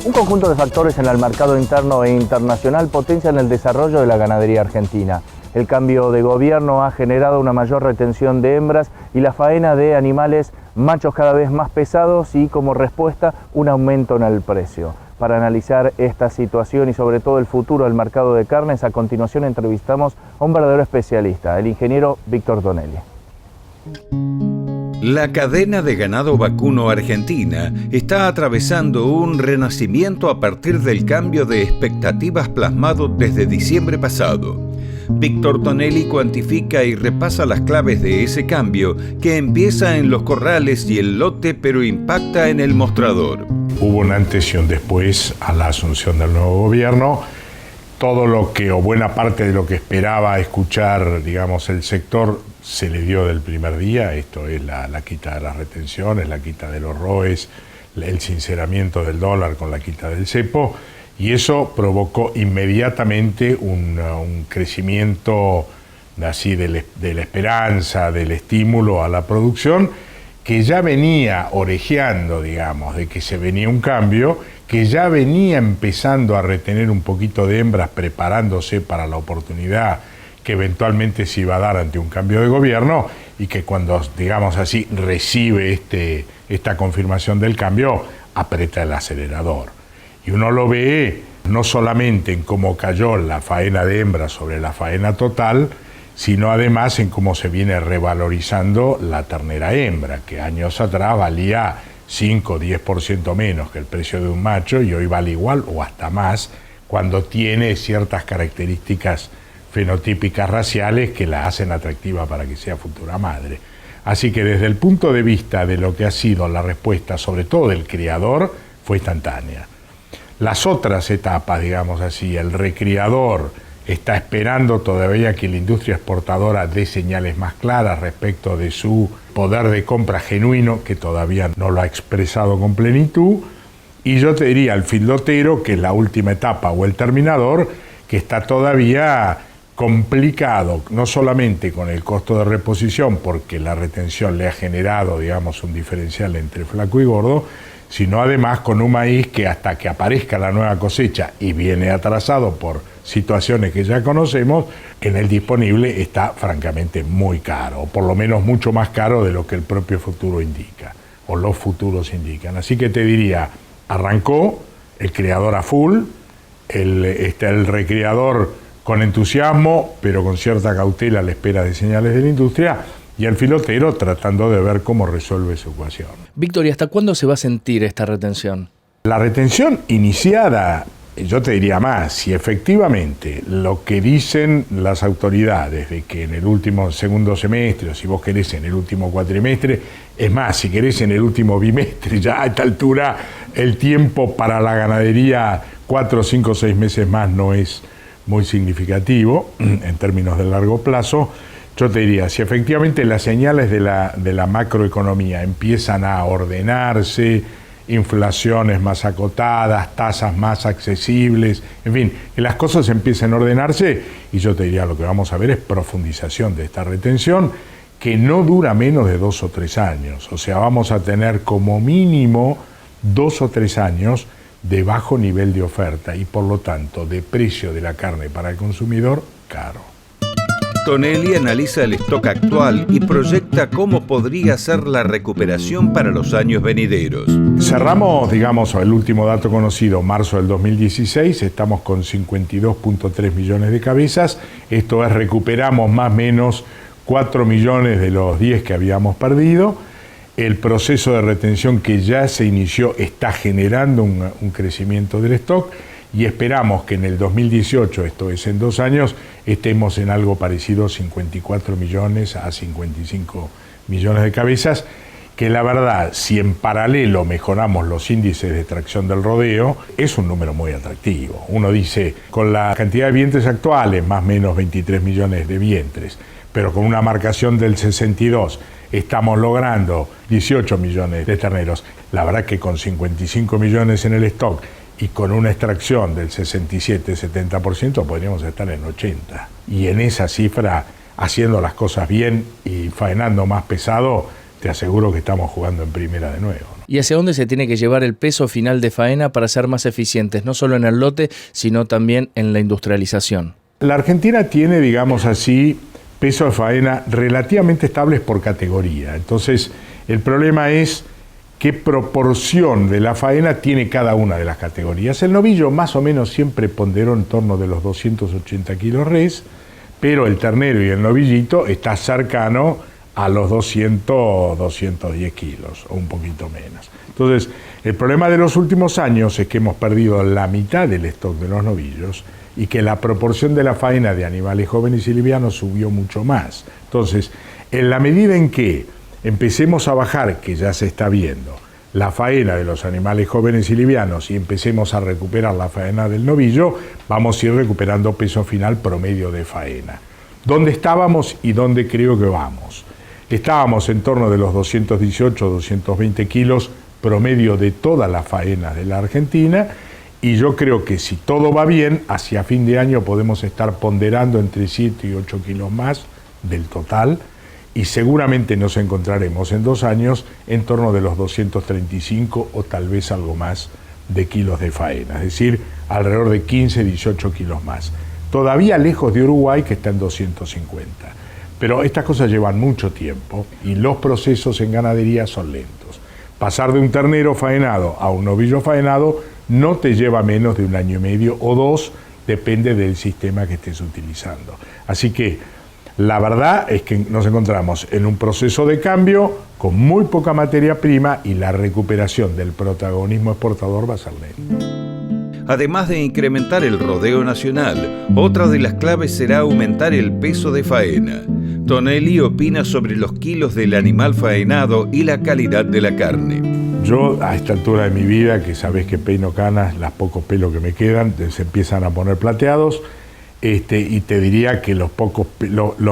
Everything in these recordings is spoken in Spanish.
Un conjunto de factores en el mercado interno e internacional potencian el desarrollo de la ganadería argentina. El cambio de gobierno ha generado una mayor retención de hembras y la faena de animales machos cada vez más pesados y, como respuesta, un aumento en el precio. Para analizar esta situación y sobre todo el futuro del mercado de carnes, a continuación entrevistamos a un verdadero especialista, el ingeniero Víctor Tonelli. La cadena de ganado vacuno argentina está atravesando un renacimiento a partir del cambio de expectativas plasmado desde diciembre pasado. Víctor Tonelli cuantifica y repasa las claves de ese cambio que empieza en los corrales y el lote, pero impacta en el mostrador. Hubo un antes y un después a la asunción del nuevo gobierno. Todo lo que, o buena parte de lo que esperaba escuchar, digamos, el sector, se le dio del primer día. Esto es la quita de las retenciones, la quita de los ROEs, el sinceramiento del dólar con la quita del cepo, y eso provocó inmediatamente un crecimiento así de la esperanza, del estímulo a la producción, que ya venía orejeando, digamos, de que se venía un cambio, que ya venía empezando a retener un poquito de hembras, preparándose para la oportunidad que eventualmente se iba a dar ante un cambio de gobierno, y que cuando, digamos así, recibe esta confirmación del cambio, aprieta el acelerador. Y uno lo ve no solamente en cómo cayó la faena de hembras sobre la faena total, sino además en cómo se viene revalorizando la ternera hembra, que años atrás valía 5 o 10% menos que el precio de un macho y hoy vale igual o hasta más cuando tiene ciertas características fenotípicas raciales que la hacen atractiva para que sea futura madre. Así que desde el punto de vista de lo que ha sido la respuesta, sobre todo del criador, fue instantánea. Las otras etapas, digamos así, el recriador está esperando todavía que la industria exportadora dé señales más claras respecto de su poder de compra genuino, que todavía no lo ha expresado con plenitud. Y yo te diría el filotero, que es la última etapa, o el terminador, que está todavía complicado, no solamente con el costo de reposición, porque la retención le ha generado, digamos, un diferencial entre flaco y gordo, sino además con un maíz que hasta que aparezca la nueva cosecha, y viene atrasado por situaciones que ya conocemos, en el disponible está francamente muy caro, o por lo menos mucho más caro de lo que el propio futuro indica, o los futuros indican. Así que te diría, arrancó el criador a full, el recriador con entusiasmo, pero con cierta cautela a la espera de señales de la industria, y el filotero tratando de ver cómo resuelve su ecuación. Víctor, ¿y hasta cuándo se va a sentir esta retención? La retención iniciada, yo te diría más, si efectivamente lo que dicen las autoridades de que en el último segundo semestre, o si vos querés en el último cuatrimestre, es más, si querés en el último bimestre, ya a esta altura el tiempo para la ganadería, 4, 5, 6 meses más no es muy significativo en términos de largo plazo. Yo te diría, si efectivamente las señales de la macroeconomía empiezan a ordenarse, inflaciones más acotadas, tasas más accesibles, en fin, que las cosas empiecen a ordenarse, y yo te diría lo que vamos a ver es profundización de esta retención, que no dura menos de 2 o 3 años. O sea, vamos a tener como mínimo 2 o 3 años de bajo nivel de oferta y por lo tanto de precio de la carne para el consumidor caro. Tonelli analiza el stock actual y proyecta cómo podría ser la recuperación para los años venideros. Cerramos, digamos, el último dato conocido, marzo del 2016, estamos con 52.3 millones de cabezas. Esto es, recuperamos más o menos 4 millones de los 10 que habíamos perdido. El proceso de retención que ya se inició está generando un crecimiento del stock, y esperamos que en el 2018, esto es en 2 años, estemos en algo parecido, 54 millones a 55 millones de cabezas, que la verdad, si en paralelo mejoramos los índices de tracción del rodeo, es un número muy atractivo. Uno dice, con la cantidad de vientres actuales, más o menos 23 millones de vientres, pero con una marcación del 62, estamos logrando 18 millones de terneros. La verdad que con 55 millones en el stock y con una extracción del 67-70% podríamos estar en 80. Y en esa cifra, haciendo las cosas bien y faenando más pesado, te aseguro que estamos jugando en primera de nuevo, ¿no? ¿Y hacia dónde se tiene que llevar el peso final de faena para ser más eficientes, no solo en el lote, sino también en la industrialización? La Argentina tiene, digamos así, peso de faena relativamente estables por categoría. Entonces, el problema es qué proporción de la faena tiene cada una de las categorías. El novillo más o menos siempre ponderó en torno de los 280 kilos res, pero el ternero y el novillito está cercano a los 200, 210 kilos o un poquito menos. Entonces, el problema de los últimos años es que hemos perdido la mitad del stock de los novillos y que la proporción de la faena de animales jóvenes y livianos subió mucho más. Entonces, en la medida en que empecemos a bajar, que ya se está viendo, la faena de los animales jóvenes y livianos y empecemos a recuperar la faena del novillo, vamos a ir recuperando peso final promedio de faena. ¿Dónde estábamos y dónde creo que vamos? Estábamos en torno de los 218, 220 kilos promedio de todas las faenas de la Argentina, y yo creo que si todo va bien, hacia fin de año podemos estar ponderando entre 7 y 8 kilos más del total, y seguramente nos encontraremos en 2 años en torno de los 235 o tal vez algo más de kilos de faena, es decir, alrededor de 15, 18 kilos más. Todavía lejos de Uruguay, que está en 250. Pero estas cosas llevan mucho tiempo y los procesos en ganadería son lentos. Pasar de un ternero faenado a un novillo faenado no te lleva menos de 1 año y medio o 2, depende del sistema que estés utilizando. Así que la verdad es que nos encontramos en un proceso de cambio con muy poca materia prima y la recuperación del protagonismo exportador va a ser lenta. Además de incrementar el rodeo nacional, otra de las claves será aumentar el peso de faena. Tonelli opina sobre los kilos del animal faenado y la calidad de la carne. Yo, a esta altura de mi vida, que sabés que peino canas, los pocos pelos que me quedan se empiezan a poner plateados, y te diría que los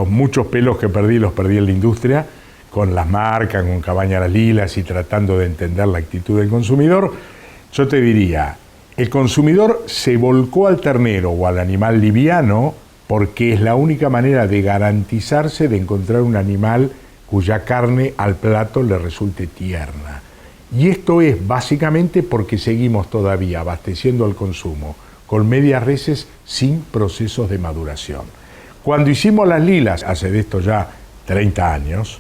muchos pelos que perdí, los perdí en la industria, con las marcas, con Cabañas Lilas y tratando de entender la actitud del consumidor. Yo te diría, el consumidor se volcó al ternero o al animal liviano porque es la única manera de garantizarse de encontrar un animal cuya carne al plato le resulte tierna. Y esto es básicamente porque seguimos todavía abasteciendo al consumo con medias reses sin procesos de maduración. Cuando hicimos las lilas, hace de esto ya 30 años,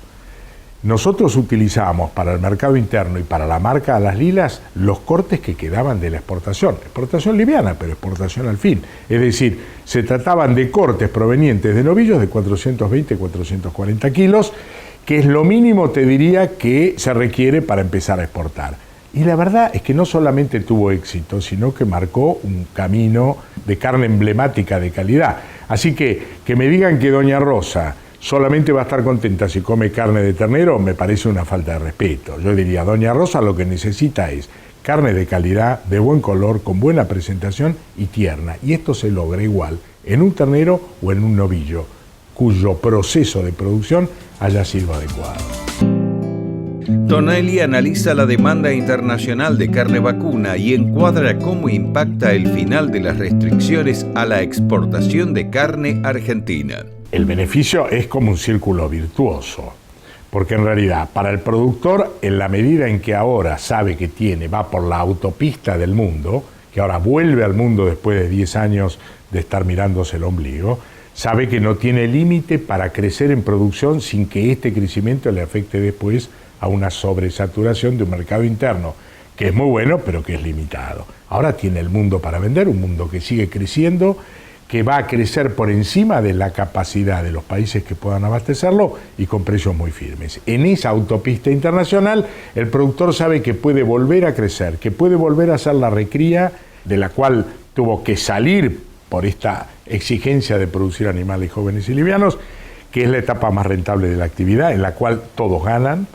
nosotros utilizamos para el mercado interno y para la marca de las lilas los cortes que quedaban de la exportación liviana, pero exportación al fin. Es decir, se trataban de cortes provenientes de novillos de 420, 440 kilos, que es lo mínimo, te diría, que se requiere para empezar a exportar. Y la verdad es que no solamente tuvo éxito, sino que marcó un camino de carne emblemática de calidad. Así que me digan que Doña Rosa solamente va a estar contenta si come carne de ternero, me parece una falta de respeto. Yo diría, Doña Rosa lo que necesita es carne de calidad, de buen color, con buena presentación y tierna. Y esto se logra igual en un ternero o en un novillo, cuyo proceso de producción haya sido adecuado. Tonelli analiza la demanda internacional de carne vacuna y encuadra cómo impacta el final de las restricciones a la exportación de carne argentina. El beneficio es como un círculo virtuoso, porque en realidad para el productor, en la medida en que ahora sabe que va por la autopista del mundo, que ahora vuelve al mundo después de 10 años de estar mirándose el ombligo, sabe que no tiene límite para crecer en producción sin que este crecimiento le afecte después a una sobresaturación de un mercado interno, que es muy bueno, pero que es limitado. Ahora tiene el mundo para vender, un mundo que sigue creciendo, que va a crecer por encima de la capacidad de los países que puedan abastecerlo y con precios muy firmes. En esa autopista internacional, el productor sabe que puede volver a crecer, que puede volver a hacer la recría de la cual tuvo que salir por esta exigencia de producir animales jóvenes y livianos, que es la etapa más rentable de la actividad, en la cual todos ganan,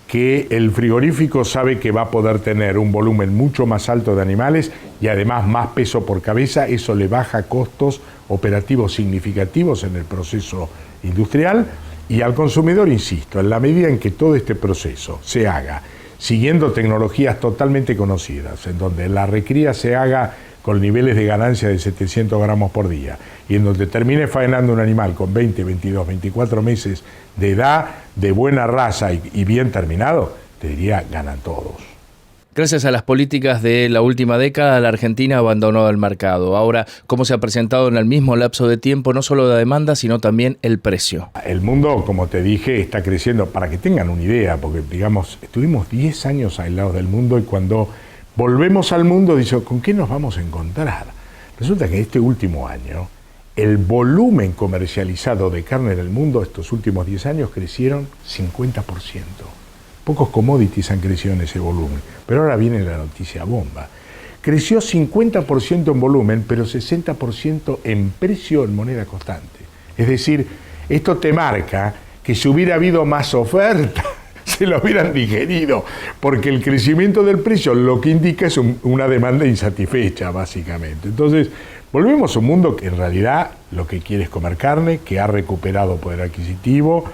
que el frigorífico sabe que va a poder tener un volumen mucho más alto de animales y además más peso por cabeza, eso le baja costos operativos significativos en el proceso industrial, y al consumidor, insisto, en la medida en que todo este proceso se haga siguiendo tecnologías totalmente conocidas, en donde la recría se haga con niveles de ganancia de 700 gramos por día, y en donde termine faenando un animal con 20, 22, 24 meses de edad, de buena raza y bien terminado, te diría, ganan todos. Gracias a las políticas de la última década, la Argentina ha abandonado el mercado. Ahora, ¿cómo se ha presentado en el mismo lapso de tiempo no solo la demanda, sino también el precio? El mundo, como te dije, está creciendo. Para que tengan una idea, porque digamos, estuvimos 10 años aislados del mundo y cuando volvemos al mundo, dice, ¿con qué nos vamos a encontrar? Resulta que este último año, el volumen comercializado de carne en el mundo, estos últimos 10 años, crecieron 50%. Pocos commodities han crecido en ese volumen, pero ahora viene la noticia bomba. Creció 50% en volumen, pero 60% en precio en moneda constante. Es decir, esto te marca que si hubiera habido más oferta, se lo hubieran digerido, porque el crecimiento del precio lo que indica es una demanda insatisfecha, básicamente. Entonces, volvemos a un mundo que en realidad lo que quiere es comer carne, que ha recuperado poder adquisitivo,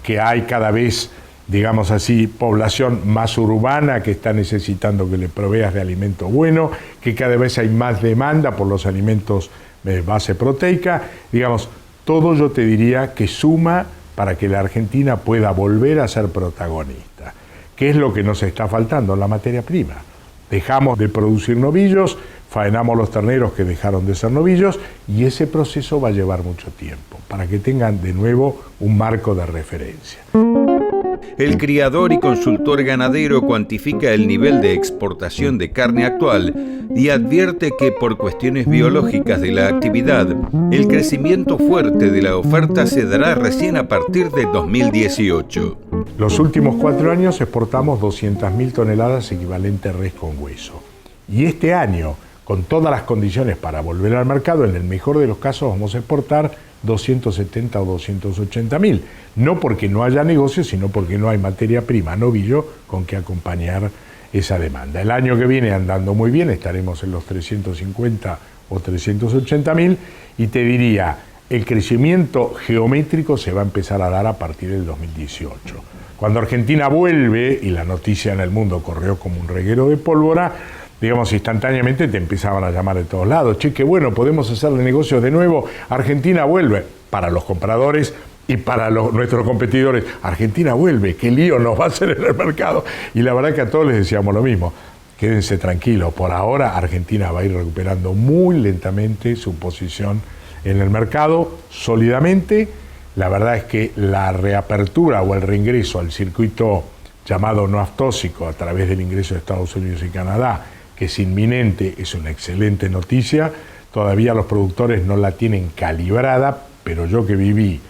que hay cada vez, digamos así, población más urbana que está necesitando que le proveas de alimento bueno, que cada vez hay más demanda por los alimentos de base proteica. Digamos, todo yo te diría que suma para que la Argentina pueda volver a ser protagonista. ¿Qué es lo que nos está faltando? La materia prima. Dejamos de producir novillos, faenamos los terneros que dejaron de ser novillos y ese proceso va a llevar mucho tiempo, para que tengan de nuevo un marco de referencia. El criador y consultor ganadero cuantifica el nivel de exportación de carne actual y advierte que por cuestiones biológicas de la actividad, el crecimiento fuerte de la oferta se dará recién a partir de 2018. Los últimos 4 años exportamos 200.000 toneladas equivalente a res con hueso. Y este año, con todas las condiciones para volver al mercado, en el mejor de los casos vamos a exportar 270 o 280.000. No porque no haya negocio, sino porque no hay materia prima, novillo, con que acompañar esa demanda. El año que viene, andando muy bien, estaremos en los 350 o 380.000 y te diría, el crecimiento geométrico se va a empezar a dar a partir del 2018. Cuando Argentina vuelve, y la noticia en el mundo corrió como un reguero de pólvora, digamos, instantáneamente te empezaban a llamar de todos lados. Che, qué bueno, podemos hacerle negocios de nuevo. Argentina vuelve. Para los compradores y para nuestros competidores, Argentina vuelve. Qué lío nos va a hacer en el mercado. Y la verdad que a todos les decíamos lo mismo. Quédense tranquilos. Por ahora, Argentina va a ir recuperando muy lentamente su posición en el mercado, sólidamente. La verdad es que la reapertura o el reingreso al circuito llamado no aftóxico a través del ingreso de Estados Unidos y Canadá, que es inminente, es una excelente noticia. Todavía los productores no la tienen calibrada, pero yo que viví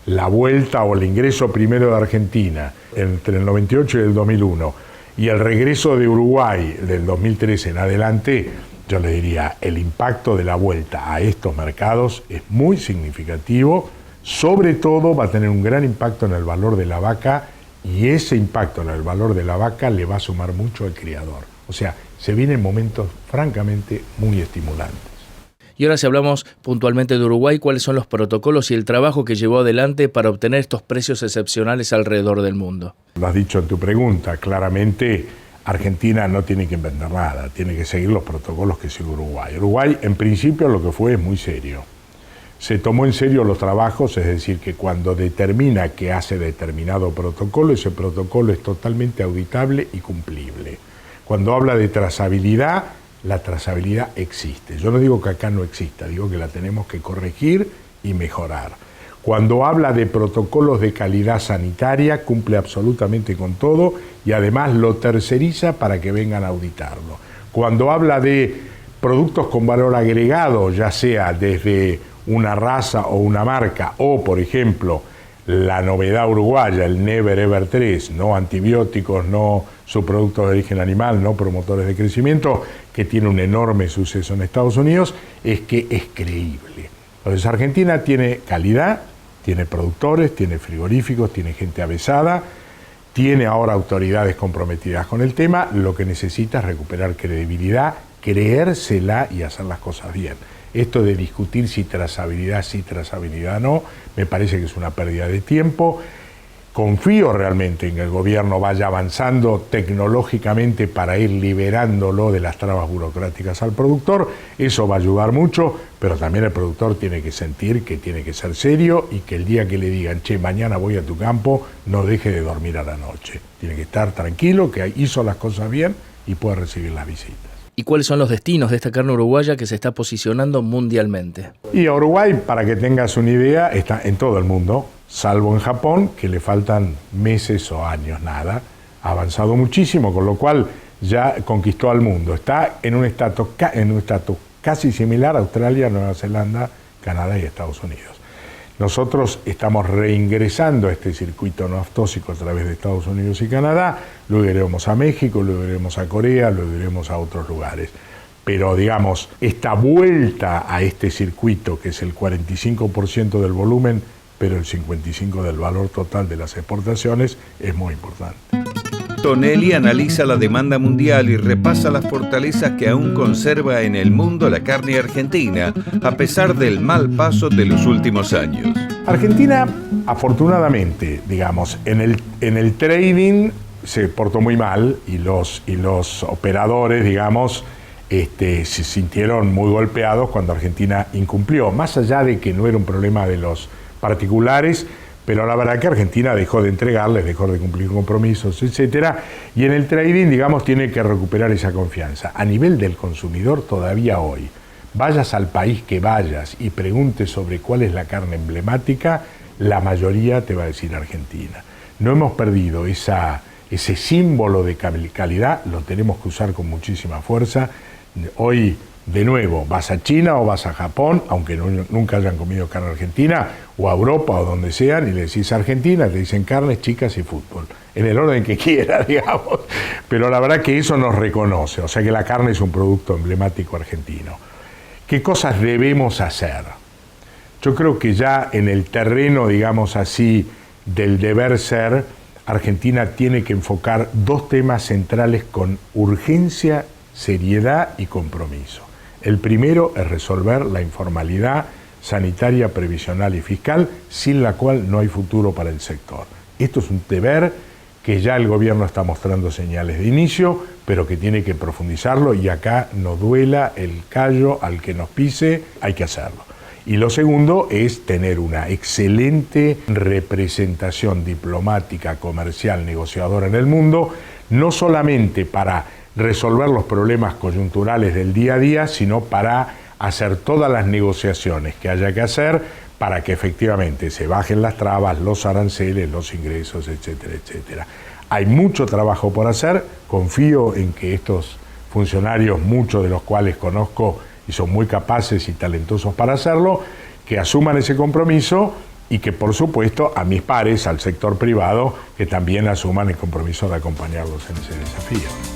la vuelta o el ingreso primero de Argentina entre el 98 y el 2001 y el regreso de Uruguay del 2013 en adelante, yo le diría, el impacto de la vuelta a estos mercados es muy significativo. Sobre todo va a tener un gran impacto en el valor de la vaca y ese impacto en el valor de la vaca le va a sumar mucho al criador. O sea, se vienen momentos francamente muy estimulantes. Y ahora si hablamos puntualmente de Uruguay, ¿cuáles son los protocolos y el trabajo que llevó adelante para obtener estos precios excepcionales alrededor del mundo? Lo has dicho en tu pregunta, claramente Argentina no tiene que inventar nada, tiene que seguir los protocolos que sigue Uruguay. Uruguay en principio lo que fue es muy serio. Se tomó en serio los trabajos, es decir, que cuando determina que hace determinado protocolo, ese protocolo es totalmente auditable y cumplible. Cuando habla de trazabilidad, la trazabilidad existe. Yo no digo que acá no exista, digo que la tenemos que corregir y mejorar. Cuando habla de protocolos de calidad sanitaria, cumple absolutamente con todo y además lo terceriza para que vengan a auditarlo. Cuando habla de productos con valor agregado, ya sea desde una raza o una marca, o por ejemplo, la novedad uruguaya, el Never Ever 3, no antibióticos, no subproductos de origen animal, no promotores de crecimiento, que tiene un enorme suceso en Estados Unidos, es que es creíble. Entonces Argentina tiene calidad, tiene productores, tiene frigoríficos, tiene gente avesada, tiene ahora autoridades comprometidas con el tema, lo que necesita es recuperar credibilidad, creérsela y hacer las cosas bien. Esto de discutir si trazabilidad sí, trazabilidad no, me parece que es una pérdida de tiempo. Confío realmente en que el gobierno vaya avanzando tecnológicamente para ir liberándolo de las trabas burocráticas al productor. Eso va a ayudar mucho, pero también el productor tiene que sentir que tiene que ser serio y que el día que le digan, che, mañana voy a tu campo, no deje de dormir a la noche. Tiene que estar tranquilo, que hizo las cosas bien y puede recibir las visitas. ¿Y cuáles son los destinos de esta carne uruguaya que se está posicionando mundialmente? Y a Uruguay, para que tengas una idea, está en todo el mundo, salvo en Japón, que le faltan meses o años, nada. Ha avanzado muchísimo, con lo cual ya conquistó al mundo. Está en un estatus casi similar a Australia, Nueva Zelanda, Canadá y Estados Unidos. Nosotros estamos reingresando a este circuito no aftóxico a través de Estados Unidos y Canadá, luego iremos a México, luego iremos a Corea, luego iremos a otros lugares. Pero digamos, esta vuelta a este circuito, que es el 45% del volumen, pero el 55% del valor total de las exportaciones, es muy importante. Tonelli analiza la demanda mundial y repasa las fortalezas que aún conserva en el mundo la carne argentina, a pesar del mal paso de los últimos años. Argentina, afortunadamente, digamos, en el trading se portó muy mal y los operadores, digamos, se sintieron muy golpeados cuando Argentina incumplió, más allá de que no era un problema de los particulares, pero la verdad que Argentina dejó de entregarles, dejó de cumplir compromisos, etcétera, y en el trading, digamos, tiene que recuperar esa confianza. A nivel del consumidor, todavía hoy, vayas al país que vayas y preguntes sobre cuál es la carne emblemática, la mayoría te va a decir Argentina. No hemos perdido ese símbolo de calidad, lo tenemos que usar con muchísima fuerza. Hoy, de nuevo, vas a China o vas a Japón, aunque nunca hayan comido carne argentina, o a Europa o donde sean, y le decís Argentina, te dicen carnes, chicas y fútbol, en el orden que quiera, digamos. Pero la verdad que eso nos reconoce, o sea que la carne es un producto emblemático argentino. ¿Qué cosas debemos hacer? Yo creo que ya en el terreno, digamos así, del deber ser, Argentina tiene que enfocar dos temas centrales con urgencia, seriedad y compromiso. El primero es resolver la informalidad sanitaria, previsional y fiscal, sin la cual no hay futuro para el sector. Esto es un deber que ya el gobierno está mostrando señales de inicio, pero que tiene que profundizarlo y acá no duela el callo al que nos pise, hay que hacerlo. Y lo segundo es tener una excelente representación diplomática, comercial, negociadora en el mundo, no solamente para resolver los problemas coyunturales del día a día, sino para hacer todas las negociaciones que haya que hacer para que efectivamente se bajen las trabas, los aranceles, los ingresos, etcétera, etcétera. Hay mucho trabajo por hacer, confío en que estos funcionarios, muchos de los cuales conozco y son muy capaces y talentosos para hacerlo, que asuman ese compromiso y que por supuesto a mis pares, al sector privado, que también asuman el compromiso de acompañarlos en ese desafío.